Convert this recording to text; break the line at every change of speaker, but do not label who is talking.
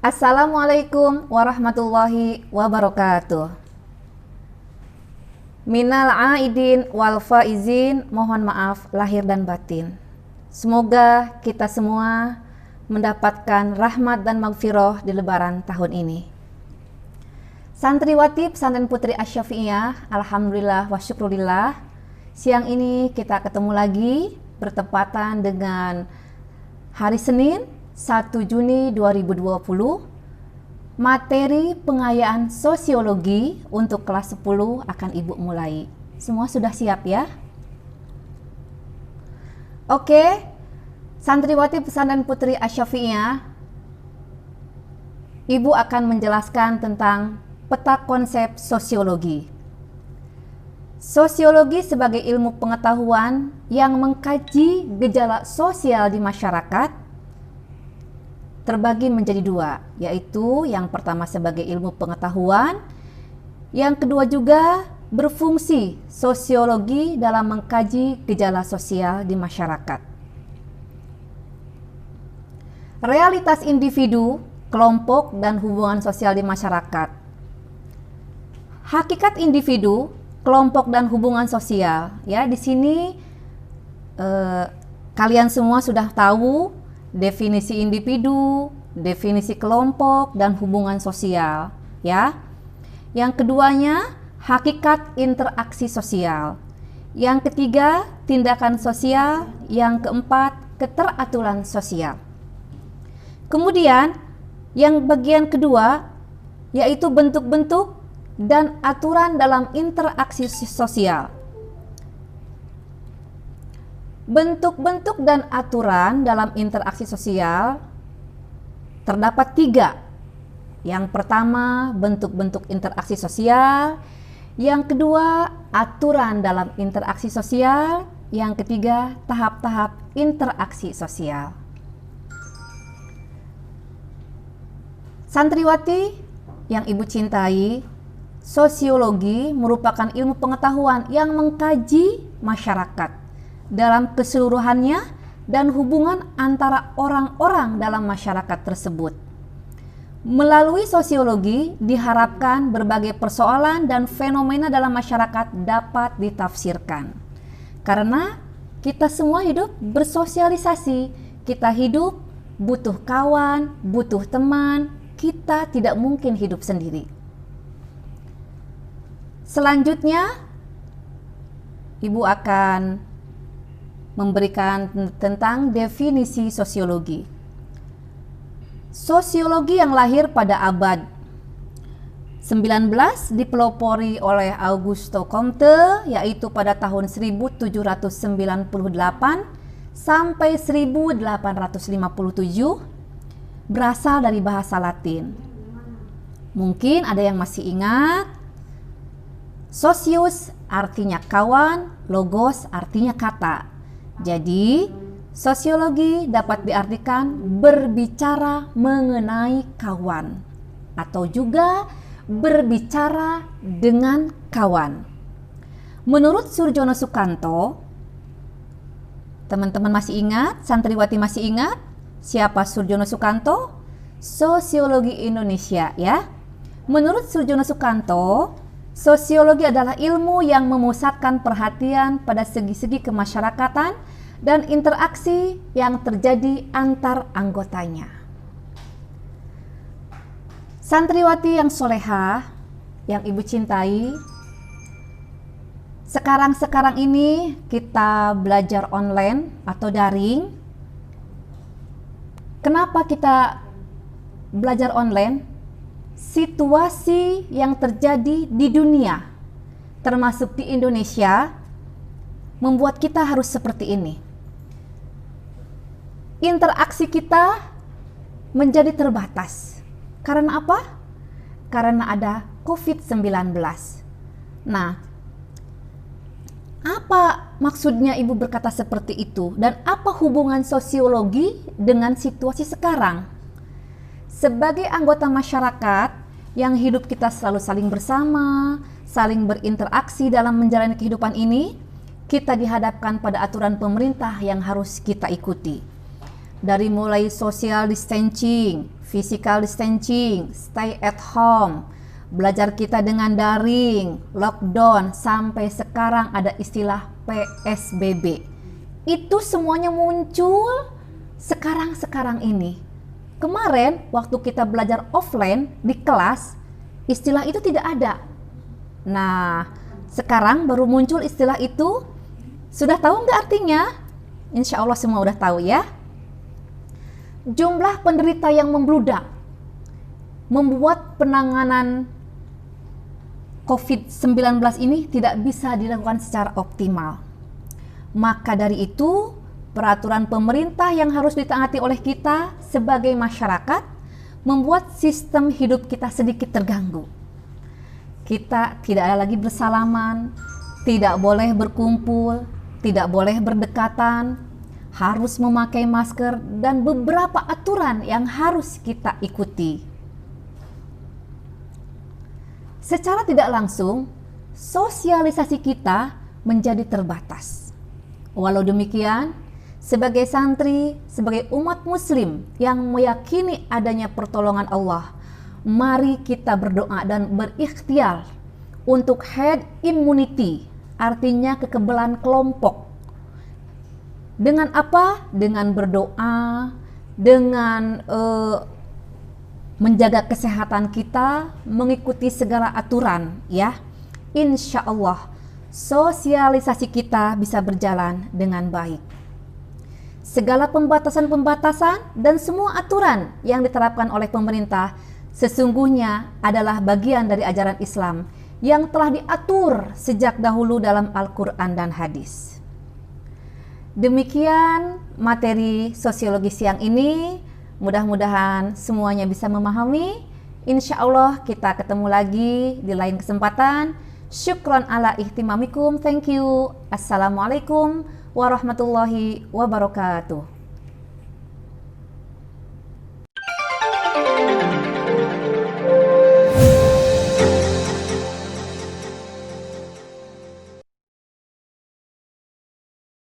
Assalamualaikum warahmatullahi wabarakatuh. Minal aidin wal faizin, mohon maaf lahir dan batin. Semoga kita semua mendapatkan rahmat dan maghfirah di lebaran tahun ini. Santriwati Pesantren Putri Asy-Syafi'iyah, alhamdulillah wa syukurillah. Siang ini kita ketemu lagi bertepatan dengan hari Senin 1 Juni 2020. Materi pengayaan sosiologi untuk kelas 10 akan Ibu mulai. Semua sudah siap ya? Oke, Santriwati Pesantren Putri Asy-Syafi'iyah, Ibu akan menjelaskan tentang peta konsep sosiologi. Sosiologi sebagai ilmu pengetahuan yang mengkaji gejala sosial di masyarakat terbagi menjadi dua, yaitu yang pertama sebagai ilmu pengetahuan, yang kedua juga berfungsi sosiologi dalam mengkaji gejala sosial di masyarakat. Realitas individu, kelompok, dan hubungan sosial di masyarakat. Hakikat individu, kelompok, dan hubungan sosial. Ya, di sini kalian semua sudah tahu definisi individu, definisi kelompok, dan hubungan sosial, ya. Yang keduanya, hakikat interaksi sosial. Yang ketiga, tindakan sosial. Yang keempat, keteraturan sosial. Kemudian, yang bagian kedua, yaitu bentuk-bentuk dan aturan dalam interaksi sosial. Bentuk-bentuk dan aturan dalam interaksi sosial terdapat 3. Yang pertama, bentuk-bentuk interaksi sosial. Yang kedua, aturan dalam interaksi sosial. Yang ketiga, tahap-tahap interaksi sosial. Santriwati yang Ibu cintai, sosiologi merupakan ilmu pengetahuan yang mengkaji masyarakat dalam keseluruhannya dan hubungan antara orang-orang dalam masyarakat tersebut. Melalui sosiologi diharapkan berbagai persoalan dan fenomena dalam masyarakat dapat ditafsirkan. Karena kita semua hidup bersosialisasi, kita hidup butuh kawan, butuh teman, kita tidak mungkin hidup sendiri. Selanjutnya, Ibu akan memberikan tentang definisi sosiologi. Sosiologi yang lahir pada abad 19 dipelopori oleh Auguste Comte, yaitu pada tahun 1798 sampai 1857, berasal dari bahasa Latin. Mungkin ada yang masih ingat, socius artinya kawan, logos artinya kata. Jadi, sosiologi dapat diartikan berbicara mengenai kawan atau juga berbicara dengan kawan. Menurut Surjono Sukanto, teman-teman masih ingat, santriwati masih ingat siapa Surjono Sukanto? Sosiologi Indonesia, ya. Menurut Surjono Sukanto, sosiologi adalah ilmu yang memusatkan perhatian pada segi-segi kemasyarakatan dan interaksi yang terjadi antar anggotanya. Santriwati yang solehah, yang Ibu cintai, sekarang ini kita belajar online atau daring. Kenapa kita belajar online? Situasi yang terjadi di dunia, termasuk di Indonesia, membuat kita harus seperti ini. Interaksi kita menjadi terbatas. Karena apa? Karena ada COVID-19. Nah, apa maksudnya Ibu berkata seperti itu? Dan apa hubungan sosiologi dengan situasi sekarang? Sebagai anggota masyarakat yang hidup kita selalu saling bersama, saling berinteraksi dalam menjalani kehidupan ini, kita dihadapkan pada aturan pemerintah yang harus kita ikuti. Dari mulai social distancing, physical distancing, stay at home, belajar kita dengan daring, lockdown, sampai sekarang ada istilah PSBB. Itu semuanya muncul sekarang ini. Kemarin waktu kita belajar offline di kelas, istilah itu tidak ada. Nah, sekarang baru muncul istilah itu. Sudah tahu nggak artinya? Insya Allah semua udah tahu ya. Jumlah penderita yang membludak membuat penanganan COVID-19 ini tidak bisa dilakukan secara optimal. Maka dari itu, peraturan pemerintah yang harus ditaati oleh kita sebagai masyarakat membuat sistem hidup kita sedikit terganggu. Kita tidak ada lagi bersalaman, tidak boleh berkumpul, tidak boleh berdekatan, harus memakai masker, dan beberapa aturan yang harus kita ikuti. Secara tidak langsung, sosialisasi kita menjadi terbatas. Walau demikian, sebagai santri, sebagai umat muslim yang meyakini adanya pertolongan Allah, mari kita berdoa dan berikhtiar untuk herd immunity, artinya kekebalan kelompok. Dengan apa? Dengan berdoa, dengan menjaga kesehatan kita, mengikuti segala aturan ya. Insya Allah sosialisasi kita bisa berjalan dengan baik. Segala pembatasan-pembatasan dan semua aturan yang diterapkan oleh pemerintah sesungguhnya adalah bagian dari ajaran Islam yang telah diatur sejak dahulu dalam Al-Quran dan hadis. Demikian materi sosiologi siang ini. Mudah-mudahan semuanya bisa memahami. Insya Allah kita ketemu lagi di lain kesempatan. Syukron ala ihtimamikum. Thank you. Assalamualaikum warahmatullahi wabarakatuh.